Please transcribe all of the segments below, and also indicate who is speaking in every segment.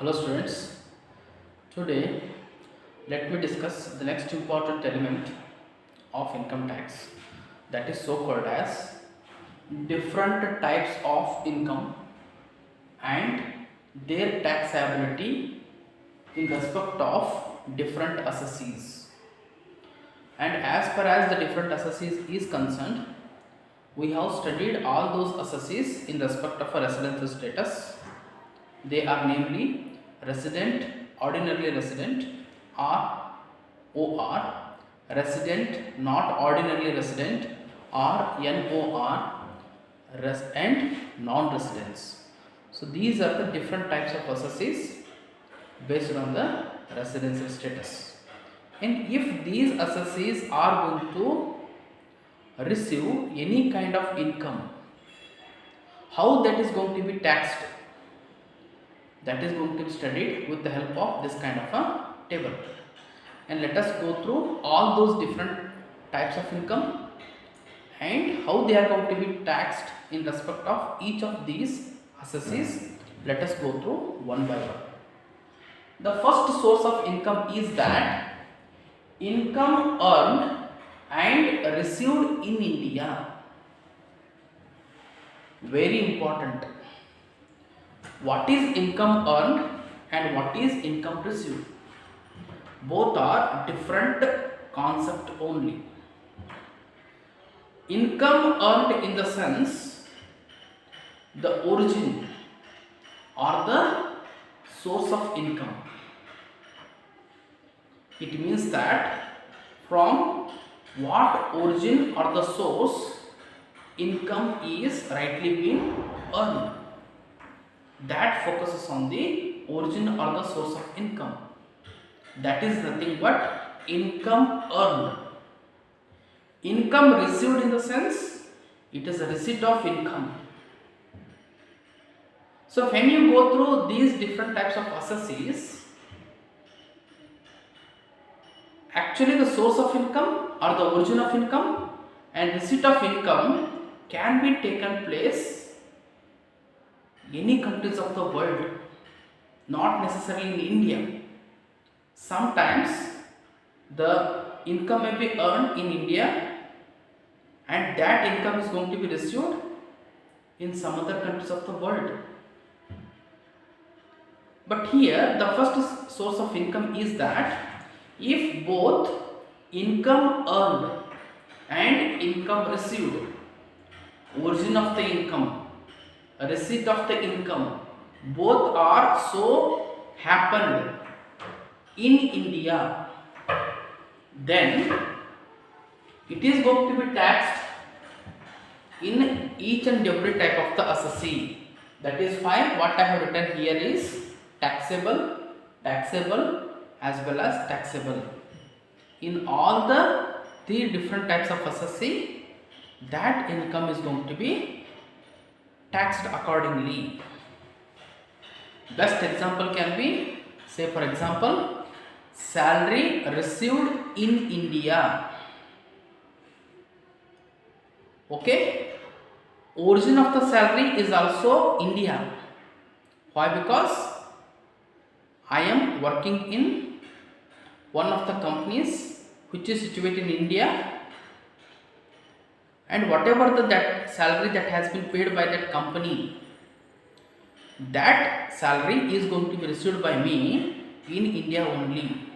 Speaker 1: Hello students, today let me discuss the next important element of income tax, that is so called as different types of income and their taxability in respect of different assessees. And as far as the different assessees is concerned, we have studied all those assessees in respect of a residential status. They are namely resident, ordinarily resident, ROR, resident, not ordinarily resident, RNOR, and non-residents. So these are the different types of assessees based on the residential status. And if these assessees are going to receive any kind of income, how that is going to be taxed, that is going to be studied with the help of this kind of a table. And let us go through all those different types of income and how they are going to be taxed in respect of each of these assessees. Let us go through one by one. The first source of income is that income earned and received in India. Very important. What is income earned and what is income received? Both are different concept only. Income earned in the sense the origin or the source of income. It means that from what origin or the source income is rightly being earned. That focuses on the origin or the source of income. That is nothing but income earned. Income received in the sense it is a receipt of income. So when you go through these different types of assessees, actually the source of income or the origin of income and receipt of income can be taken place any countries of the world, not necessarily in India. Sometimes the income may be earned in India and that income is going to be received in some other countries of the world. But here the first source of income is that if both income earned and income received, origin of the income, receipt of the income, both are so happened in India, then it is going to be taxed in each and every type of the assessee. That is why what I have written here is taxable, taxable as well as taxable. In all the three different types of assessee, that income is going to be taxed accordingly. Best example can be, say for example, salary received in India. Okay, origin of the salary is also India. Why? Because I am working in one of the companies which is situated in India, and whatever that salary that has been paid by that company, that salary is going to be received by me in India only.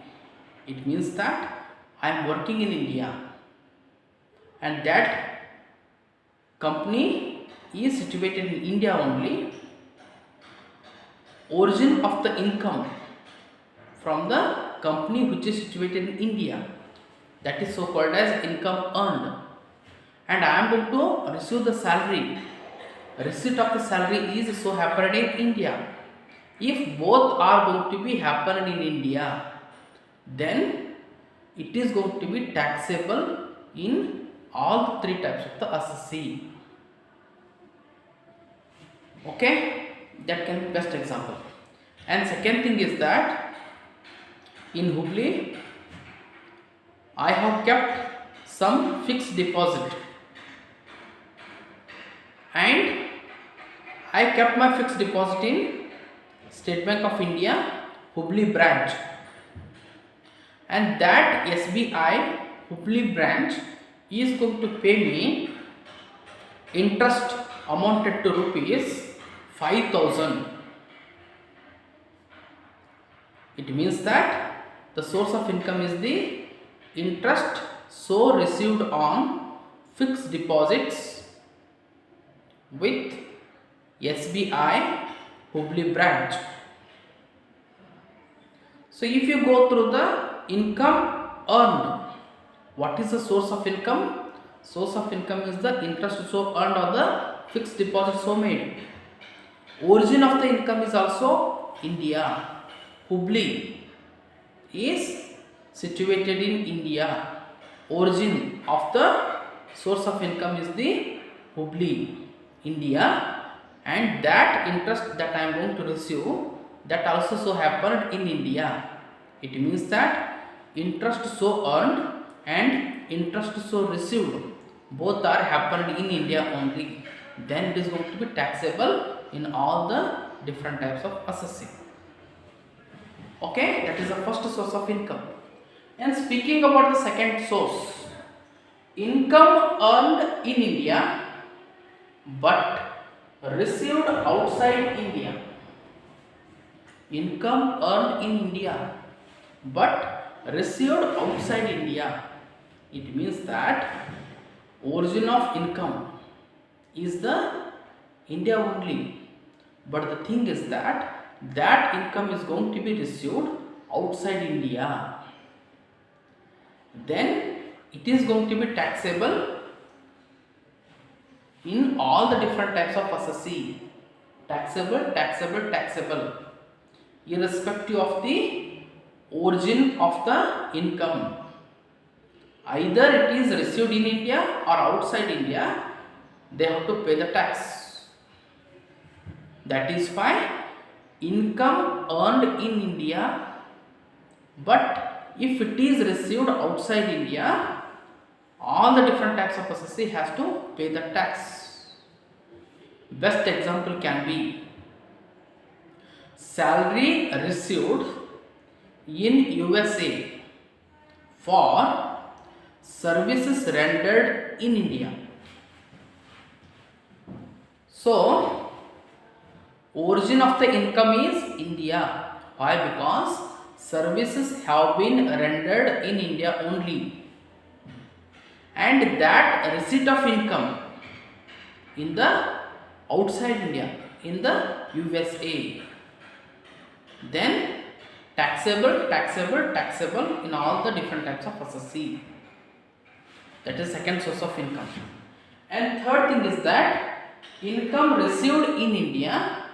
Speaker 1: It means that I am working in India and that company is situated in India only. Origin of the income from the company which is situated in India, that is so called as income earned, and I am going to receive the salary. Receipt of the salary is so happened in India. If both are going to be happened in India, then it is going to be taxable in all three types of the assessee. Okay, that can be best example. And second thing is that in Hubli, I have kept some fixed deposit, and I kept my fixed deposit in State Bank of India, Hubli branch, and that SBI Hubli branch is going to pay me interest amounted to rupees 5,000. It means that the source of income is the interest so received on fixed deposits with SBI Hubli branch. So if you go through the income earned, what is the source of income? Source of income is the interest so earned on the fixed deposit so made. Origin of the income is also India. Hubli is situated in India. Origin of the source of income is the Hubli, India, and that interest that I am going to receive, that also so happened in India. It means that interest so earned and interest so received both are happened in India only. Then it is going to be taxable in all the different types of assessing. Okay, that is the first source of income. And speaking about the second source, income earned in India but received outside India. Income earned in India but received outside India. It means that origin of income is the India only, but the thing is that that income is going to be received outside India. Then it is going to be taxable in all the different types of assessee. Taxable, taxable, taxable, irrespective of the origin of the income. Either it is received in India or outside India, they have to pay the tax. That is why income earned in India, but if it is received outside India, all the different types of assessee has to pay the tax. Best example can be salary received in USA for services rendered in India. So origin of the income is India. Why? Because services have been rendered in India only, and that receipt of income in the outside India, in the USA, then taxable, taxable, taxable in all the different types of assessee. That is second source of income. And third thing is that income received in India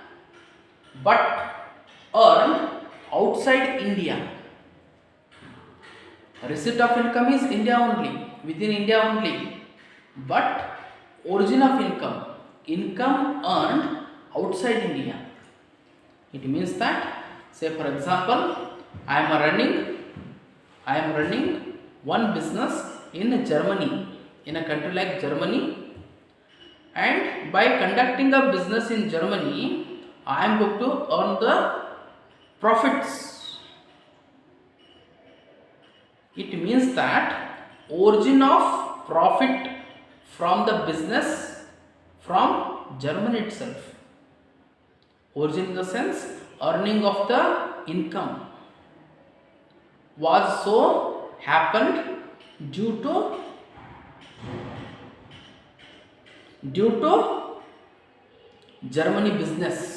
Speaker 1: but earned outside India. Receipt of income is India only, within India only, but origin of income, income earned outside India. It means that, say for example, I am running one business in Germany, in a country like Germany, and by conducting a business in Germany, I am going to earn the profits. It means that origin of profit from the business from Germany itself. Origin in the sense earning of the income was so happened due to Germany business.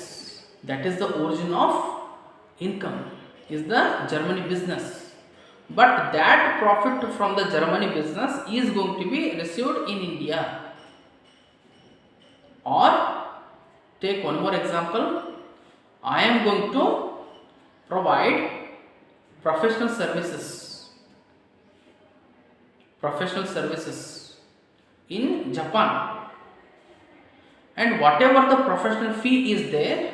Speaker 1: That is the origin of income, is the Germany business. But that profit from the Germany business is going to be received in India. Or take one more example. I am going to provide professional services in Japan, and whatever the professional fee is there,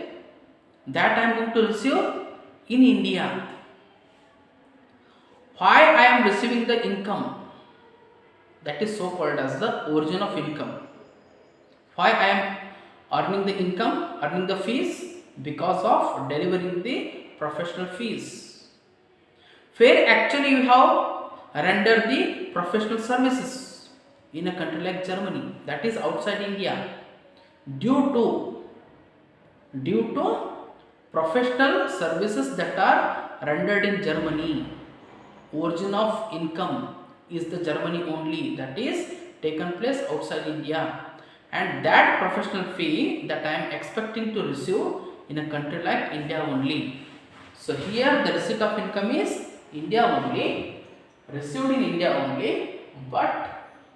Speaker 1: that I am going to receive in India. Why I am receiving the income? That is so called as the origin of income. Why I am earning the income, earning the fees? because of delivering the professional fees. Where actually you have rendered the professional services in a country like Germany, that is outside India, due to professional services that are rendered in Germany. Origin of income is the Germany only, that is taken place outside India, and that professional fee that I am expecting to receive in a country like India only. So here the receipt of income is India only, received in India only, but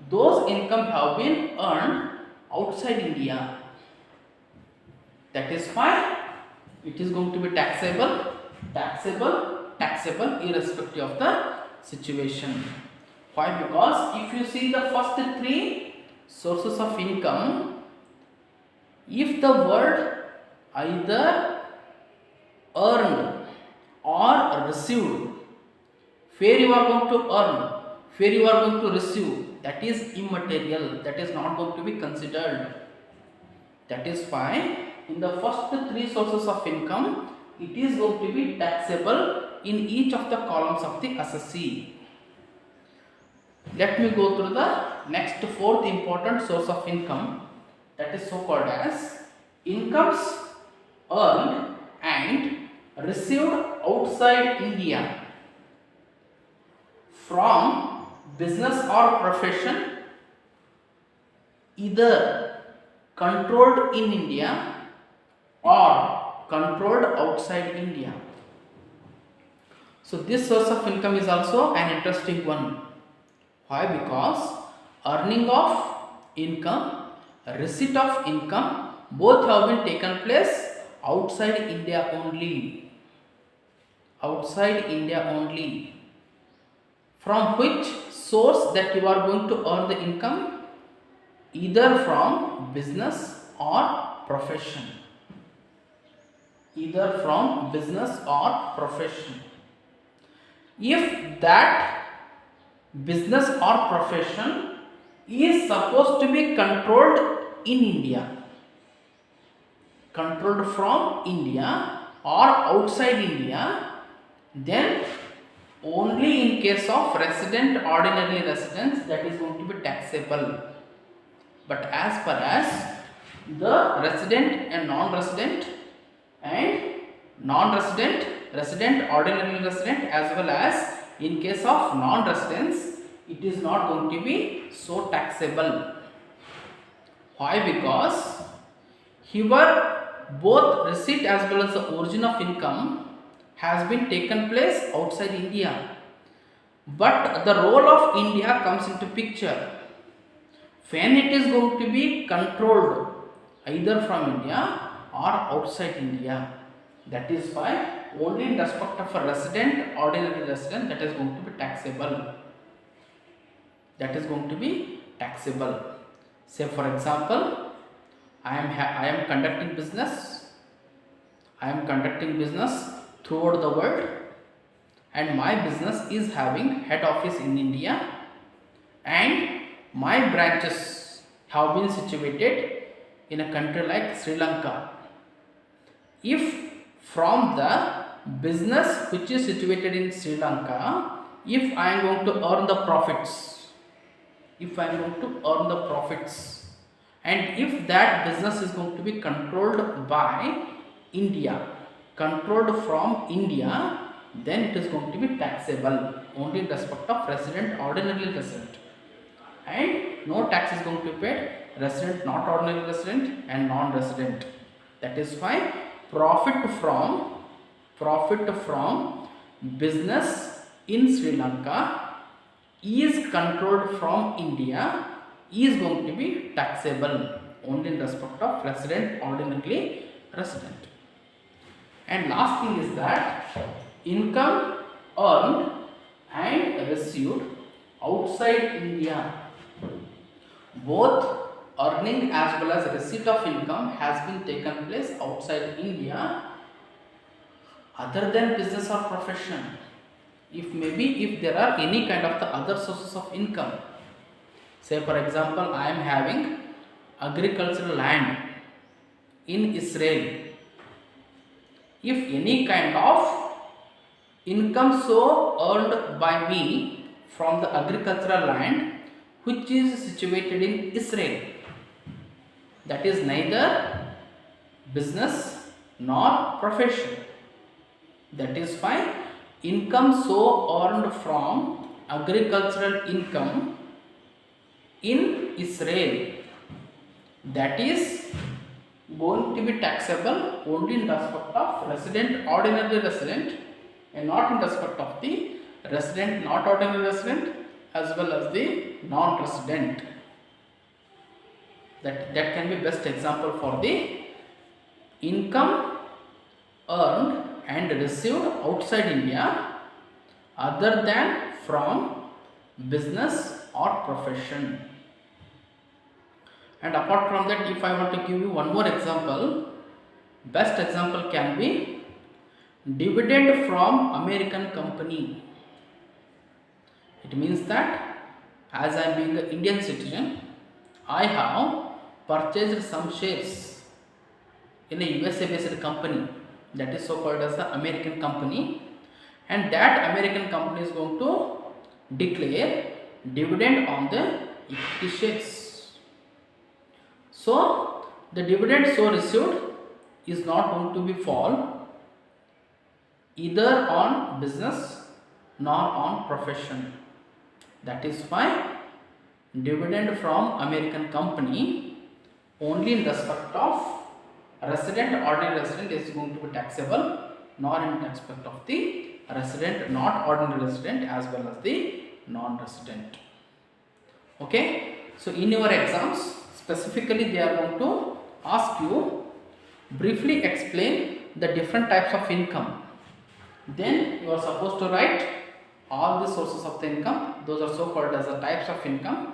Speaker 1: those income have been earned outside India. That is why it is going to be taxable, irrespective of the situation. Why? Because if you see the first three sources of income, if the word either earned or received, where you are going to earn, where you are going to receive, that is immaterial, that is not going to be considered. That is why in the first three sources of income, it is going to be taxable in each of the columns of the assessee. Let me go through the next fourth important source of income, that is so called as incomes earned and received outside India from business or profession either controlled in India or controlled outside India. So this source of income is also an interesting one. Why? Because earning of income, receipt of income, both have been taken place outside India only. Outside India only. From which source that you are going to earn the income? Either from business or profession. Either from business or profession. If that business or profession is supposed to be controlled in India, controlled from India or outside India, then only in case of resident, ordinary residents, that is going to be taxable. But as far as the resident and non-resident resident, ordinary resident, as well as in case of non-residents, it is not going to be so taxable. Why? Because here both receipt as well as the origin of income has been taken place outside India, but the role of India comes into picture when it is going to be controlled either from India or outside India. That is why only in respect of a resident, ordinary resident, that is going to be taxable. That is going to be taxable. Say for example, I am conducting business. I am conducting business throughout the world, and my business is having head office in India, and my branches have been situated in a country like Sri Lanka. If from the business which is situated in Sri Lanka, if I am going to earn the profits, and if that business is going to be controlled by India, controlled from India, then it is going to be taxable only in respect of resident, ordinary resident, and no tax is going to be paid resident, not ordinary resident, and non-resident. That is why profit from business in Sri Lanka is controlled from India is going to be taxable only in respect of resident, ordinary resident. And last thing is that income earned and received outside India, both earning as well as receipt of income has been taken place outside India other than business or profession. If there are any kind of the other sources of income, say for example, I am having agricultural land in Israel, if any kind of income so earned by me from the agricultural land which is situated in Israel, that is neither business nor profession. That is why income so earned from agricultural income in Israel, that is going to be taxable only in respect of resident, ordinary resident, and not in respect of the resident, not ordinary resident, as well as the non-resident. That can be best example for the income earned and received outside India other than from business or profession. And apart from that, if I want to give you one more example, best example can be dividend from American company. It means that as I am being an Indian citizen, I have purchased some shares in a USA based company, that is so called as the American company, and that American company is going to declare dividend on the equity shares. So the dividend so received is not going to be fall either on business nor on profession. That is why dividend from American company only in respect of resident, ordinary resident is going to be taxable, nor in respect of the resident, not ordinary resident, as well as the non-resident. Okay, so in your exams specifically they are going to ask you briefly explain the different types of income. Then you are supposed to write all the sources of the income, those are so called as the types of income.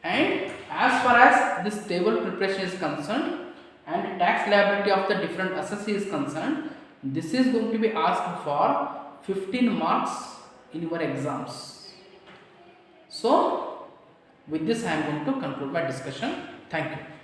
Speaker 1: And as far as this table preparation is concerned and tax liability of the different assessee is concerned, this is going to be asked for 15 marks in your exams. So with this I am going to conclude my discussion. Thank you.